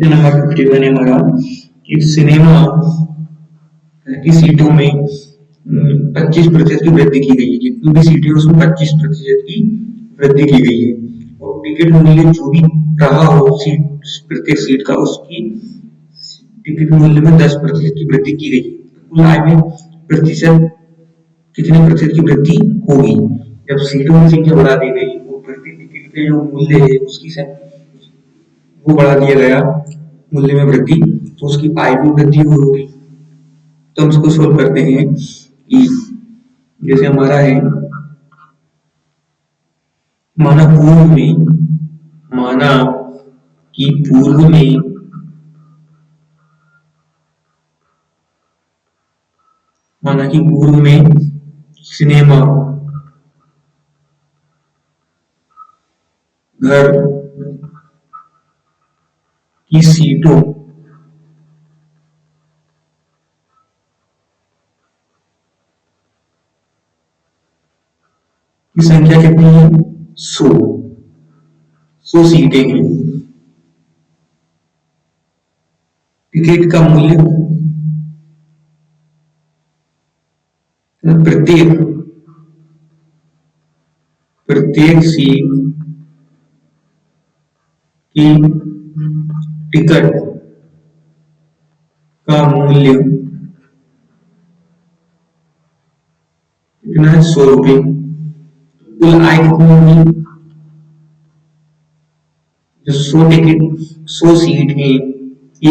Number 51 है हमारा कि सिनेमा की सीटों में 25% की वृद्धि की गई है। जितनी भी सीटें उसमें 25% की वृद्धि की गई है और टिकट मूल्य जो भी रहा हो सीट प्रत्येक सीट का उसकी टिकट मूल्य में 10% की वृद्धि की गई है। कुल आय में प्रतिशत कितने प्रतिशत की वृद्धि होगी जब सीटों की संख्या बढ़ा दी गई वो प्रति टिकट के जो मूल्य है उसकी वो बढ़ा दिया गया मूल्य में वृद्धि तो उसकी आय में वृद्धि होगी। तो हम इसको सोल्व करते हैं कि जैसे हमारा है माना कि पूर्व में सिनेमा घर की सीटों की संख्या कितनी है 100 सीटें हैं। टिकट का मूल्य प्रत्येक सीट की टिकट का मूल्य कितना है 100 रुपये। कुल आय कितनी होगी जो 100 सीट है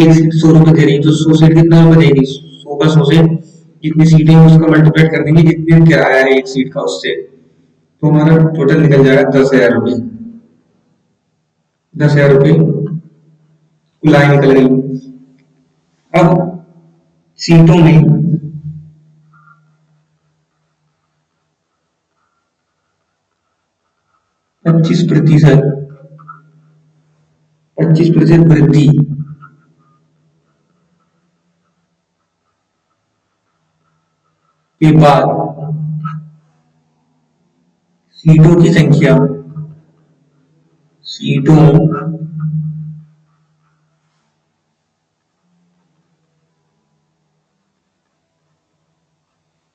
एक सीट 100 रुपए दे रही है तो 100 सीट कितना रुपए देगी 100 का 100 से जितनी सीटें हैं उसका मल्टीप्लाई कर देंगे जितने किराया है एक सीट का उससे तो हमारा टोटल निकल जाएगा 10,000 रुपये। 10,000 रुपये कुल आय निकल गई। अब सीटों में 25% वृद्धि के बाद सीटों की संख्या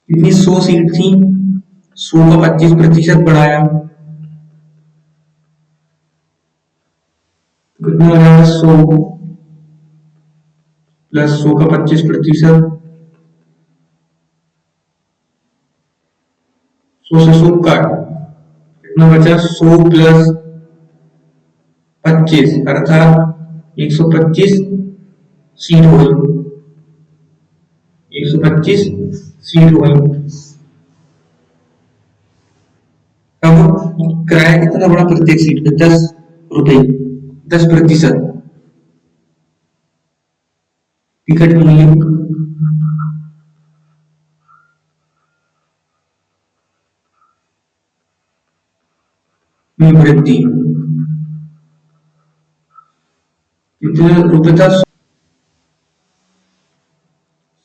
कितनी 100 सीट थी 100 का 25% बढ़ाया कितना हो जाएगा 100 प्लस 100 का 25% 100 से 100 काट कितना बचा 100 प्लस 25 अर्थात 125 सीट हो गई 125 सीट हो गई। अब किराया कितना बड़ा प्रत्येक सीट पे 10 रुपए 10% टिकट मूल्य में वृद्धि कितने रुपए था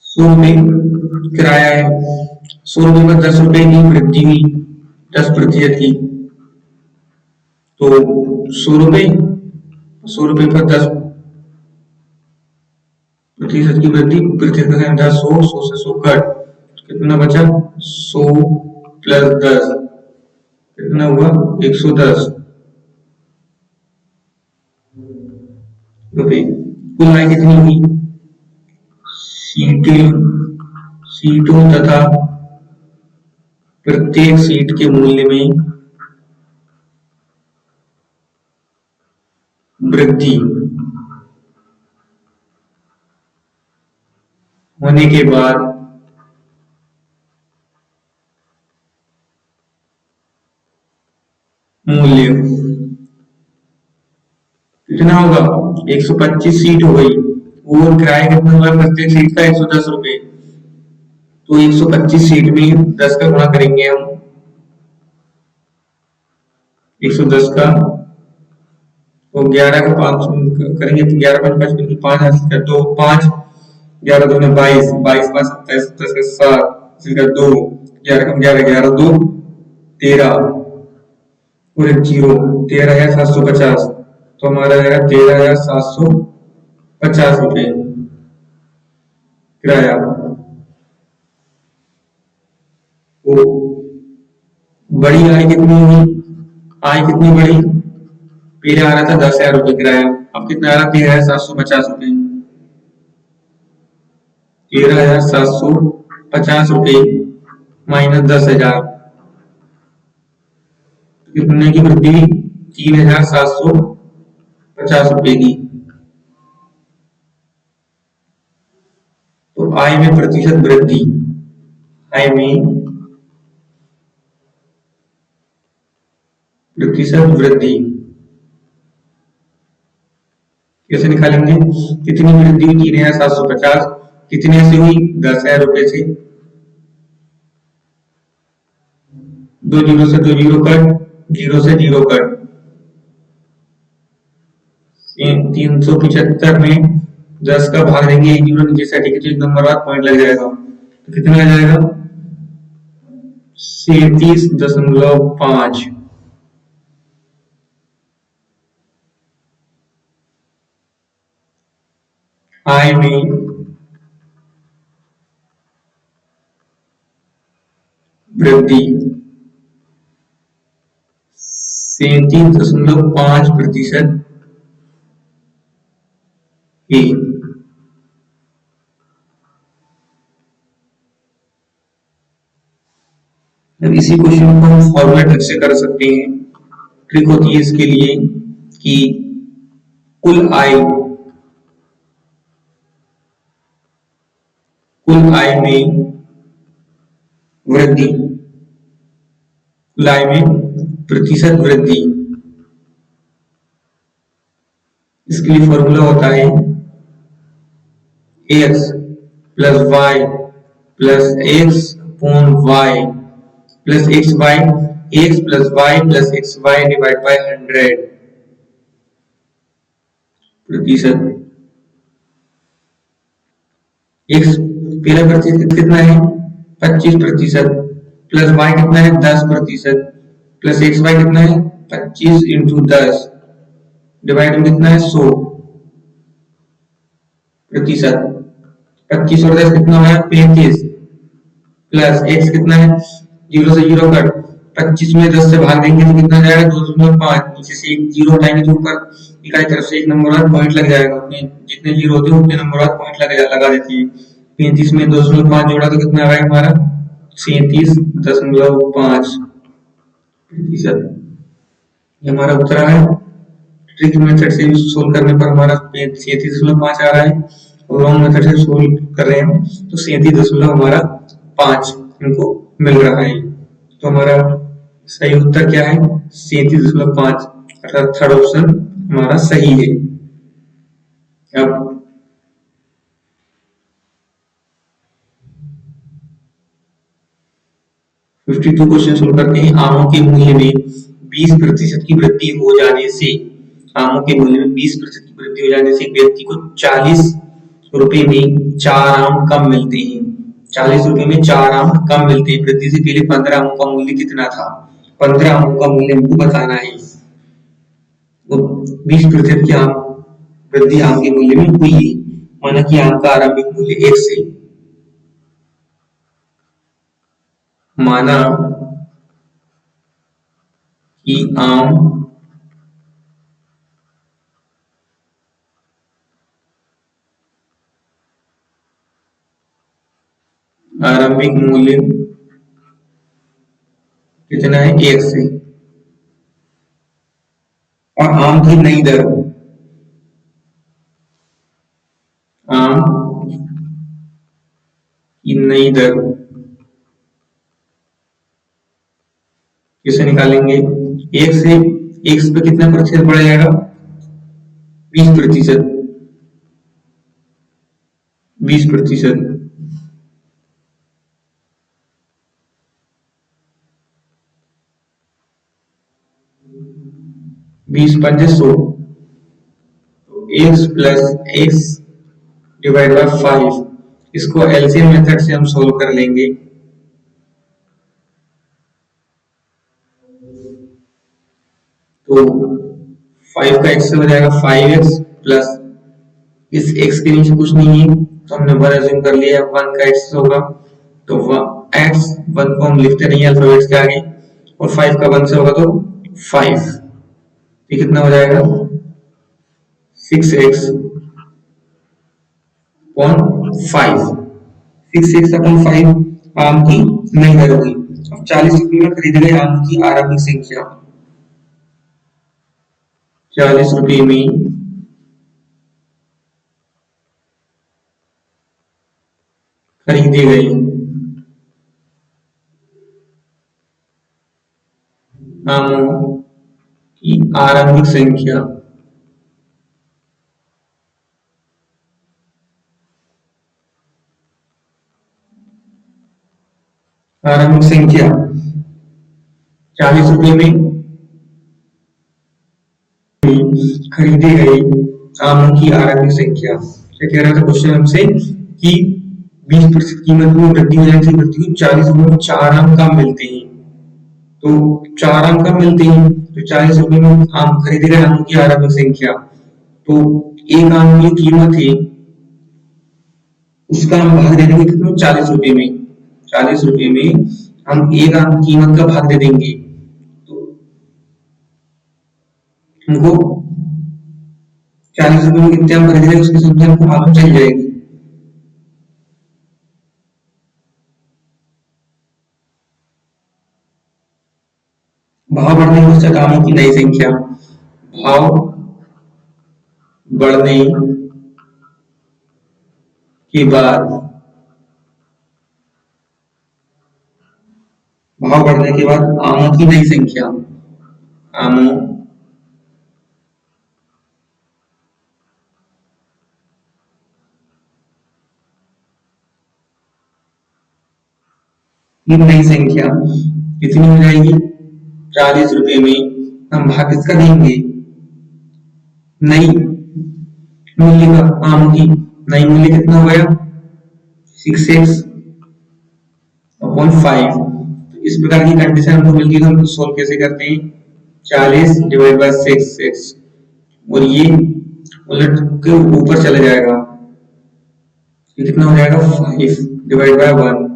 100 रुपए किराया है 100 रुपए पर 10 रुपए की वृद्धि हुई 10% की तो 100 रुपए पर 10% की वृद्धि प्रतिशत का 100 से 100 कट कितना बचा 100 प्लस 10 कितना हुआ 110 रुपए। कुल आय कितनी हुई सीटों तथा प्रत्येक सीट के मूल्य में वृद्धि होने के बाद मूल्य कितना होगा 125 सीट हो गई और किराया कितना होगा प्रत्येक सीट का 110 रुपए तो 125 सीट में 10 का गुणा करेंगे हम 110 का तो 11 का 5 करेंगे तो 11 5 5 5 हासिल दो 5 11 2 में 22 22 5 27 27 का 7 हासिल 2 11 का 11 11 2 13 और 0 13,750 तो हमारा आएगा 13,750 50 रुपए किराया। वो बड़ी आय कितनी हुई? आय कितनी बढ़ी? पहले आ रहा था 10,000 रुपये किराया, अब कितना आ रहा? 13,750 रुपये। 13,750 रुपये माइनस 10,000, कितने की वृद्धि? 3,750 रुपये की। तो आय में प्रतिशत वृद्धि, आय में प्रतिशत वृद्धि कैसे निकालेंगे? कितनी वृद्धि हुई? 3,750। कितने से हुई? 10,000 रुपये से। दो जीरो से दो जीरो कट, जीरो से जीरो कट। 375 में 10 का भाग देंगे, एक जीरो नीचे से हटेगी तो एक नंबर बाद पॉइंट लग जाएगा, तो कितना आ जाएगा? 37.5। आय में वृद्धि 37.5% की। अब इसी क्वेश्चन को हम फॉर्मूला ट्रिक से कर सकते हैं। ट्रिक होती है इसके लिए कि कुल आय में वृद्धि, कुल आय में प्रतिशत वृद्धि, इसके लिए फॉर्मूला होता है x plus Y plus X upon Y plus X by X plus Y plus X Y divide by 100 प्रतिशत। एक्स पहला प्रतिशत कितना है? 25% प्लस वाई कितना है? 10% प्लस एक्स वाई कितना है? 25 इंटू 10 डिवाइड में कितना है? 100%। 25 और 10 कितना होगा? 35 प्लस एक्स कितना है? जीरो से जीरो कट, 25 में 10 से भाग देंगे तो कितना जाएगा? 2.5। नीचे से एक जीरो हटाएंगे तो ऊपर इकाई तरफ से एक नंबर बाद पॉइंट लग जाएगा, उतने जितने जीरो होते हैं उतने नंबर बाद पॉइंट लगा देती है। 35 में 2.5 जोड़ा तो कितना आ रहा है हमारा? 37.5 प्रतिशत। ये हमारा उत्तर है। ट्रिक मेथड से सोल्व करने पर हमारा 37.5 आ रहा है, और रॉन्ग मेथड से सोल्व कर रहे हैं तो 37 हमारा 5 इनको मिल रहा है। तो हमारा सही उत्तर क्या है? 37.5, अर्थात थर्ड ऑप्शन हमारा सही है। अब 52 क्वेश्चन सोल्व करते हैं। आमों के मूल्य में 20% की वृद्धि हो जाने से, आमों के मूल्य में 20% की वृद्धि हो जाने से व्यक्ति को 40 रुपए में 4 आम कम मिलते हैं। 40 रुपए में 4 आम कम मिलते हैं। वृद्धि से पहले 15 आमों का मूल्य कितना था? 15 आमों का मूल्य हमको बताना है। वो 20% की आम वृद्धि आम के मूल्य में हुई है, माना कि आम का आरंभिक मूल्य 1 से, माना कि आम आरंभिक मूल्य कितना है? 1 से, और आम की नई दर, आम की नई दर किसे निकालेंगे? 1 से 1 पे कितना प्रतिशत बढ़ जाएगा? 20%। 20%, 20 पंजे 100, x plus x divide by 5, इसको एलसीएम मेथड से हम सोल्व कर लेंगे। तो 5 का x से हो जाएगा 5x प्लस इस x के नीचे कुछ नहीं है तो हमने 1 अज्यूम कर लिया, 1 का x होगा तो x 1 को हम लिखते नहीं अल्फाबेट्स के आगे, और 5 का 1 से होगा तो 5, ये कितना हो जाएगा 6x अपॉन 5, 6x अपॉन 5 आम की नहीं दर होगी। अब 40 रुपये में खरीद गए आम की आरंभिक संख्या, 40 रुपये में खरीदी गई आमों की आरंभिक संख्या, आरंभिक संख्या 40 रुपये में खरीदी गई आमों की आरंभिक संख्या। क्या कह रहा था क्वेश्चन हमसे कि 20% कीमत में वृद्धि हो जाती है, 40 रुपये में 4 आम कम मिलते हैं, तो 4 आम कम मिलते हैं तो 40 रुपये में आम खरीदे गए आमों की आरंभिक संख्या, तो एक आम की कीमत है उसका हम भाग दे देंगे कितने 40 रुपये में, 40 रुपये में हम एक आम की कीमत का भाग दे देंगे तो हमको 40 रुपये में कितने आम खरीदे गए उसकी संख्या हमको मालूम चल जाएगी। भाव बढ़ने के पश्चात आमों की नई संख्या, भाव बढ़ने के बाद, भाव बढ़ने के बाद आमों की नई संख्या, आमों की नई संख्या कितनी हो जाएगी 40 रुपये में हम भाग किसका देंगे नई मूल्य का, आमों की नई मूल्य कितना हो गया 6x अपॉन 5। तो इस प्रकार की कंडीशन हमको मिल गई तो हम सोल्व कैसे करते हैं 40 डिवाइड बाय 6x, और ये उलट के ऊपर चले जाएगा, ये कितना हो जाएगा 5 डिवाइड बाय 1,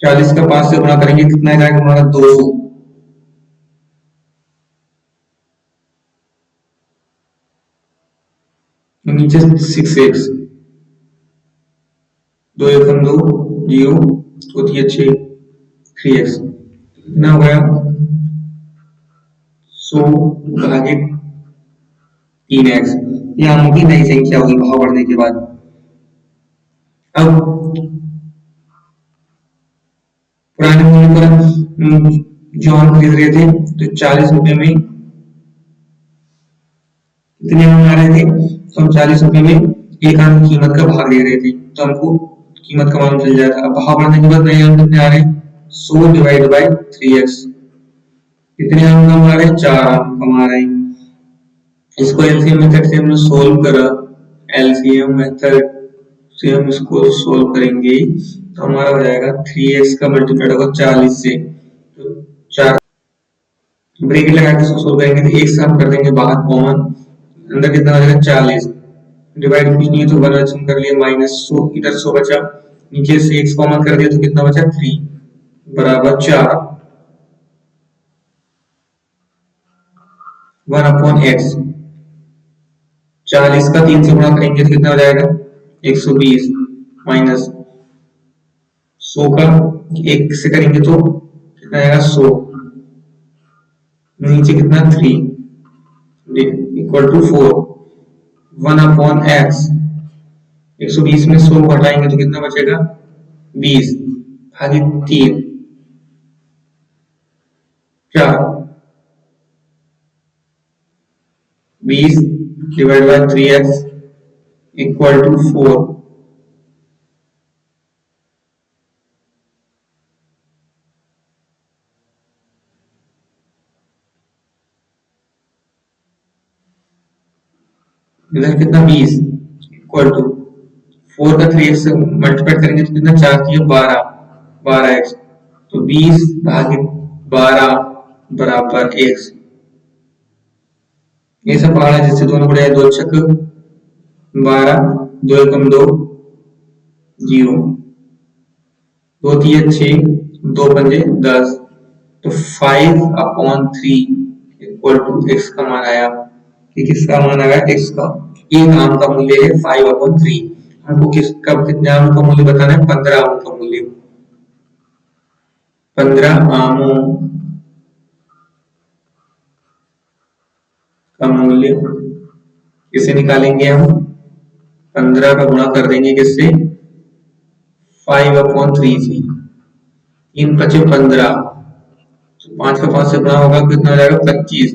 40 का 5 से गुणा करेंगे कितना जाएगा हमारा 200, नीचे 6x, 2 एक 2 0 तो 3x कितना हो गया 100 भागे 3x, ये आमों की नई संख्या होगी भाव बढ़ने के बाद। अब पुराने मूल्य पर जो हम खरीद रहे थे तो 40 रुपये में कितने आम आ रहे थे तो हम 40 रुपये में एक आम की कीमत का भाग ले रहे थे तो हमको कीमत का मालूम चल जाता। अब भाव बढ़ने के बाद नए आम कितने आ रहे हैं 100 डिवाइड बाय 3x, कितने आम कम आ रहे हैं 4 आम कम आ रहे हैं। इसको एलसीएम मेथड से हमने सोल्व करा, एलसीएम मेथड से हम इसको सोल्व करेंगे तो हमारा हो जाएगा 3x का मल्टीप्लाइड होगा 40 से, तो 4 ब्रैकेट लगा के सोल्व करेंगे तो 1 से हम कर देंगे बाहर कॉमन, अंदर कितना हो जाएगा 40 डिवाइड कुछ नहीं है तो 1 अज्यूम कर लिया माइनस 100, इधर 100 बचा, नीचे से x कॉमन कर दिया तो कितना बचा 3 बराबर 4, 1 अपॉन x, 40 का 3 से गुणा करेंगे तो कितना हो जाएगा 120 माइनस 100 का 1 से करेंगे तो कितना आएगा 100, नीचे कितना 3 इक्वल टू 4, 1 अपॉन x, 120 में 100 को हटाएंगे तो कितना बचेगा 20 भागे 3 4, 20 divide by 3x equal to 4, इधर कितना 20 इक्वल टू 4 का 3x से मल्टीप्लाई करेंगे तो कितना 4 की 12, 12x, तो 20 भागे 12 बराबर x, ये सब पहाड़ा जिससे दोनों बढ़िया, दो छक 12, दो एकम 2, 0, दो तीन 6, दो पंजे 10, तो 5/3 इक्वल टू x का मान आया। कि किसका मान आया? x का। एक आम का मूल्य है 5/3। हमको किसका, कितने आम का मूल्य बताना है? 15 आम का मूल्य। 15 आमों का मूल्य किसे निकालेंगे हम? 15 का गुणा कर देंगे किससे? 5/3 से। 3 5 15, 5 का 5 से गुणा होगा, कितना हो जाएगा? 25।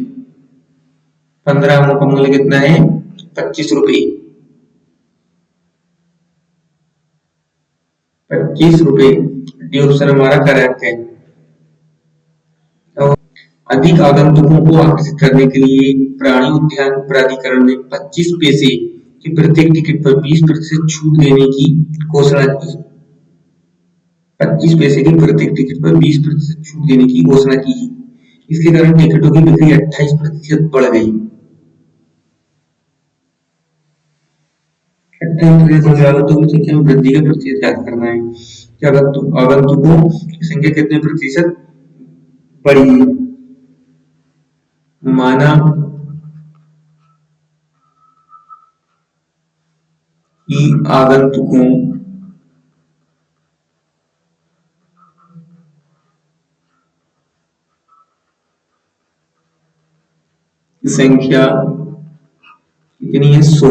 15 आमों का मूल्य कितना है? 25 रुपए। 25 रुपए डी ऑप्शन हमारा करेक्ट है। तो अधिक आगंतुकों को आकर्षित करने के लिए प्राणी उद्यान प्राधिकरण ने 25 पैसे की प्रत्येक टिकट पर 20% छूट देने की घोषणा की। 25 पैसे की प्रत्येक टिकट पर 20% छूट देने की घोषणा की। इसके कारण टिकटों की बिक्री 28% बढ़ गई। 28% आगंतुकों की संख्या में वृद्धि का प्रतिशत ज्ञात करना है कि आगंतुकों की संख्या कितने प्रतिशत बढ़ी है। माना कि आगंतुकों की संख्या कितनी है? 100।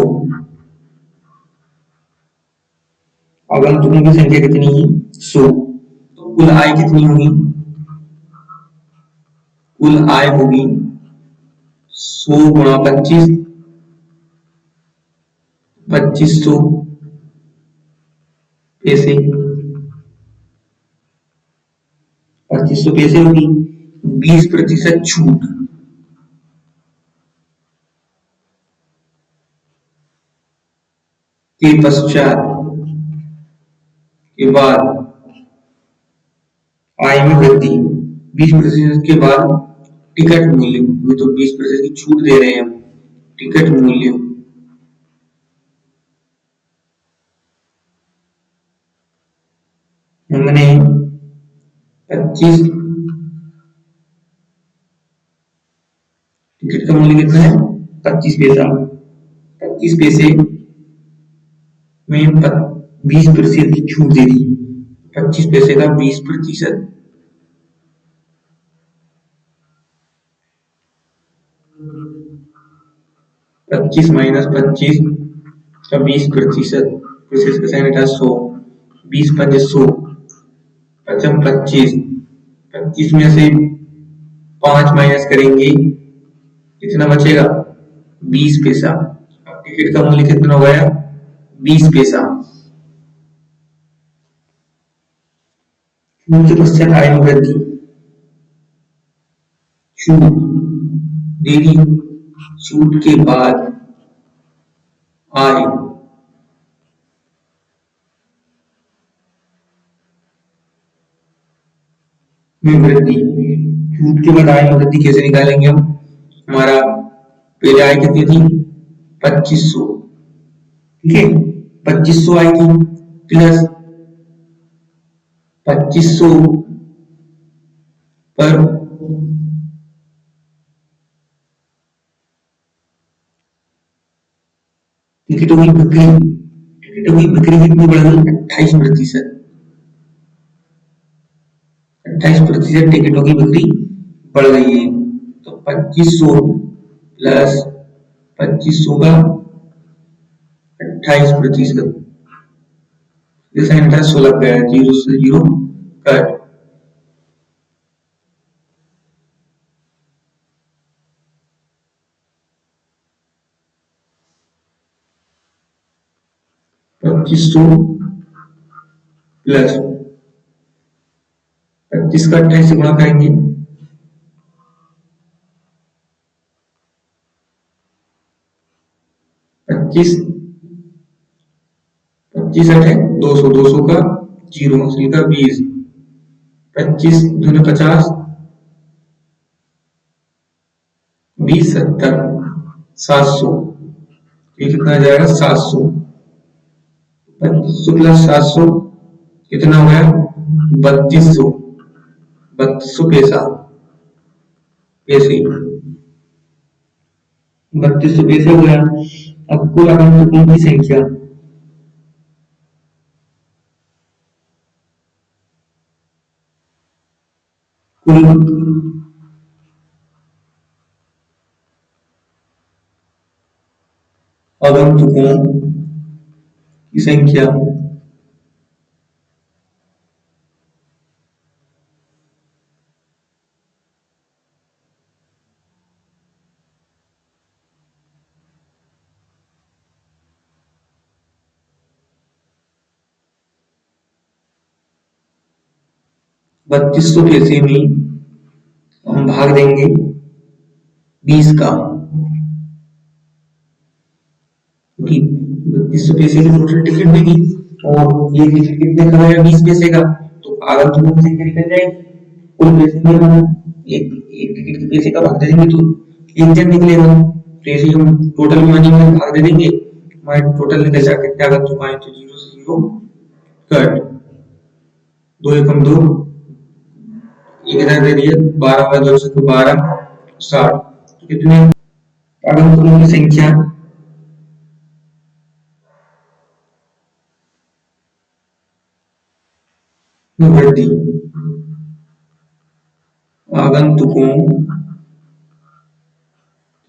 आगंतुकों की संख्या कितनी है? 100। तो कुल आय कितनी होगी? कुल आय होगी 100 गुणा 25, 2500 पैसे। 2500 पैसे होगी। 20% छूट के पश्चात के बाद आय में वृद्धि। 20% के बाद टिकट मूल्य, तो 20% की छूट दे रहे हैं हम। टिकट मूल्य हमने 25, टिकट का मूल्य कितना है? 25 पैसा। 25 पैसे में 20% की छूट दे दी। 25 पैसे का 20%, 25 माइनस 25 का 20%, प्रोसेस का साइन था 100, 20 पंजे 100, पचम 25, 25 में से 5 माइनस करेंगे, कितना बचेगा? 20 पैसा। अब टिकट का मूल्य कितना हो गया? 20 पैसा। छूट के पश्चात आय में वृद्धि। छूट देरी, छूट के बाद आय में वृद्धि। छूट के बाद आय में वृद्धि कैसे निकालेंगे हम? हमारा पहले आय कितनी थी? 2500, ठीक है। 2500 आई थी प्लस 2500 पर टिकटों की बिक्री, टिकटों की बिक्री कितनी बढ़ गई? 28%। 28% टिकटों की बिक्री बढ़ गई है। तो 2500 प्लस 2500 का 28%, जैसा इंटरेस्ट 16 गया, 0 से 0 कट। पच्चीस सौ प्लस 25 का 28 से गुणा करेंगे, 25 25 है 200, 200 का 0 का 20, 25 दूनी 50, 20 70, 700, ये कितना आ जाएगा 700, 2500 प्लस 700 कितना हो गया 3200, 3200 पैसे 3200 पैसे हो गया। अब कुल आगंतुकों की संख्या, कुल आगंतुकों की संख्या 3200 पैसे में हम भाग देंगे 20 का, क्योंकि 3200 पैसे की टोटल टिकट देगी और ये टिकट कितने का है 20 पैसे का, तो आगंतुकों की संख्या निकल जाएगी। कुल पैसे में हम एक एक टिकट के पैसे का भाग दे देंगे तो एक जन निकलेगा, तो ऐसे हम टोटल मनी में भाग दे देंगे, हमारे टोटल निकल जाएगा कितने आगंतुक आए, तो 0 से 0 कट, 2 एकम 2, एक इधर दे दिए 12 का 2 से 12 60, तो कितने आगंतुकों की संख्या में वृद्धि, आगंतुकों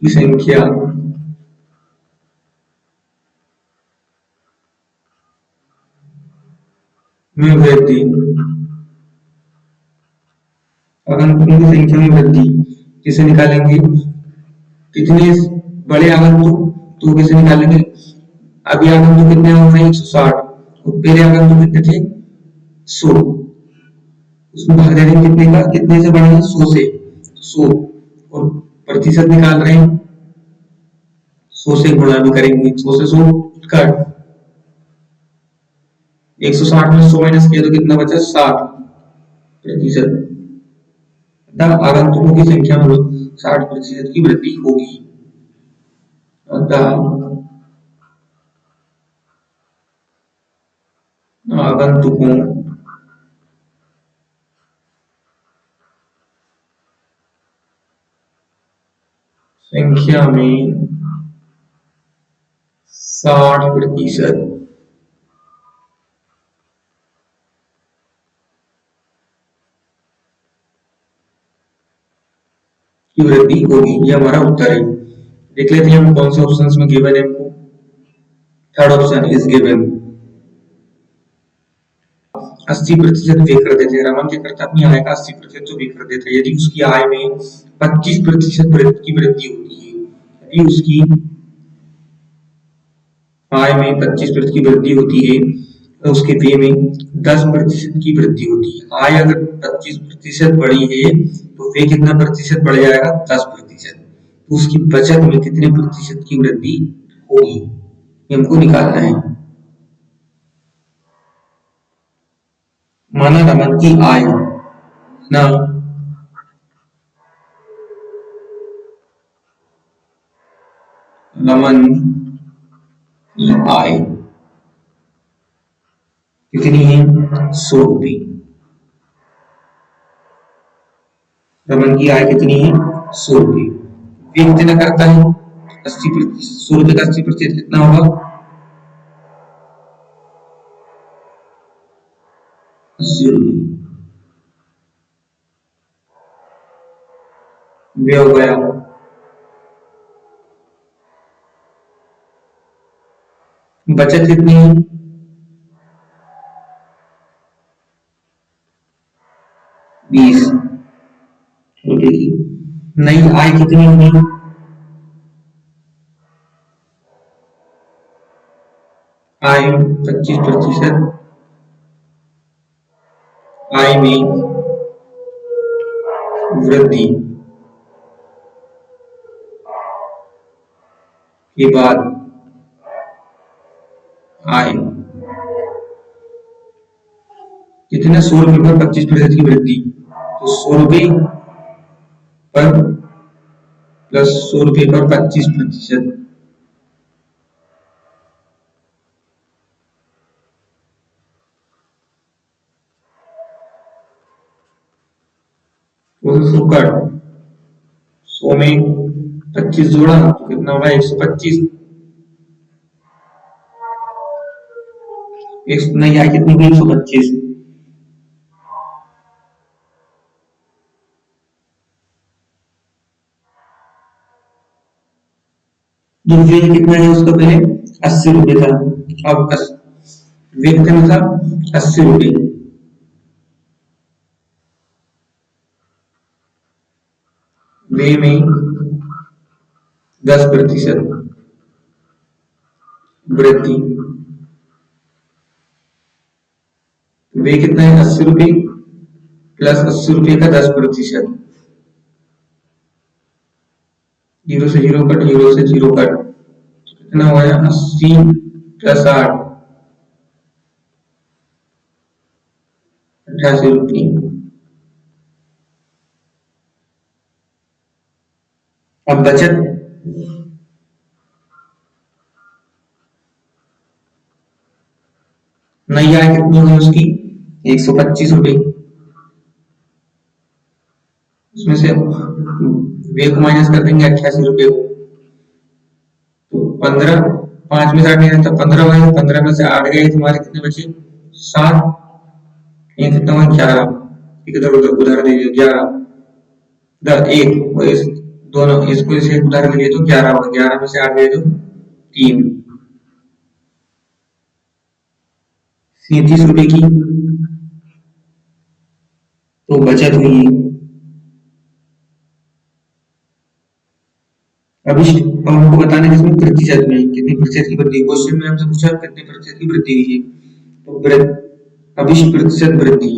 की संख्या में वृद्धि, आगंतुकों की संख्या में वृद्धि किसे निकालेंगे, कितने बड़े आगंतुक, तो कैसे निकालेंगे, अभी आगंतुक कितने हो रहे हैं 160 और पहले आगंतुक कितने थे 100, उसमें भाग दे रहे हैं कितने का, कितने से बढ़े हैं 100 से, 100 और प्रतिशत निकाल रहे हैं 100 से गुणा भी करेंगे, 100 से 100 कट, 160 में 100 माइनस किया तो कितना बचा 60%, आगंतुकों की संख्या में 60% की वृद्धि होगी। आगंतुकों संख्या में 60% की वृद्धि होगी, ये हमारा उत्तर है। देख लेते हैं हम कौन से ऑप्शंस में गिवन है हमको। थर्ड ऑप्शन इज गिवन 80% वे कर देते हैं, रमन क्या करता है अपनी आय का 80% तो वे कर देता है, यदि उसकी आय में 25% की वृद्धि होती है, यदि उसकी आय में 25% की वृद्धि होती है तो उसके व्यय में 10% की वृद्धि होती है। आय अगर 25% बढ़ी है तो व्यय कितना प्रतिशत बढ़ जाएगा 10%, तो उसकी बचत में कितने प्रतिशत की वृद्धि होगी ये हमको निकालना है। माना रमन की आय ना रमन की आय कितनी है 100 रुपये, रमन की आय कितनी है 100 रुपये, व्यय कितना करता है 80%, 100 रुपये का 80% कितना होगा 80 रुपये, व्यय हो गया। बचत कितनी है 20 रुपए की, नई आय कितनी होगी आय 25%, आय में वृद्धि के बाद आय कितना 100 रुपये पर 25% की वृद्धि, तो 100 रुपये पर प्लस 100 रुपये पर 25%। तो 100 में 25 जोड़ा तो कितना होगा 125। नहीं आई कितनी हुई 125। जो वे कितना है उसका पहले 80 रुपये था, अब वे कितना था 80 रुपये। वे में 10% वृद्धि। वे कितना है 80 रुपये प्लस 80 रुपये का 10%। 0 से 0 कट, 0 से 0 कट, तो कितना हुआ 80 प्लस 8 88 रुपये। अब बचत नई आय कितनी हुई उसकी 125 रुपये। उसमें से वे को माइनस कर देंगे 88 रुपये को, तो 15, 5 में से 8 नहीं रहता, 15 हुए, 15 में से 8 गए, तुम्हारे कितने बचे 7, ये कितना हुआ 11, इधर उधर उधार दे दिया 11, एक इस दोनों इसको इसे उधार ले लिए तो 11 हुआ, 11 में से 8 गए तो 3, 37 रुपये की तो बचत हुई। अब हमको बताना है इसमें प्रतिशत में कितने प्रतिशत की वृद्धि। क्वेश्चन में हमसे पूछा कितने प्रतिशत की वृद्धि हुई है, तो अभिष्ट प्रतिशत वृद्धि,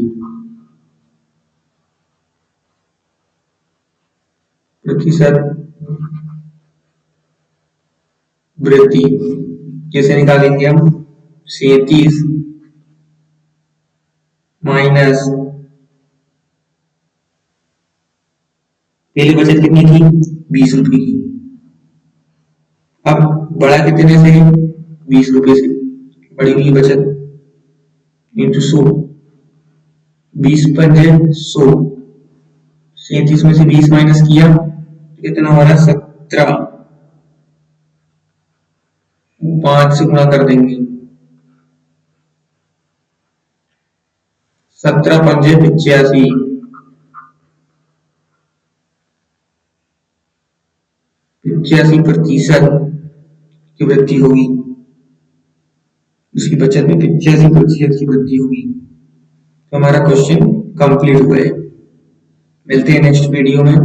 प्रतिशत वृद्धि कैसे निकालेंगे हम, 37 माइनस पहले बचत कितनी थी 20 रुपये की, अब बढ़ा कितने से 20 रुपये से, बढ़ी हुई बचत इंटू 100, 20 पर है 100, 37 में से 20 माइनस किया कितना हो रहा है 17, 5 से गुणा कर देंगे, 17 पंजे 85, 85% की वृद्धि होगी, उसकी बचत में 85% की वृद्धि होगी। तो हमारा क्वेश्चन कंप्लीट हुआ है। मिलते हैं नेक्स्ट वीडियो में।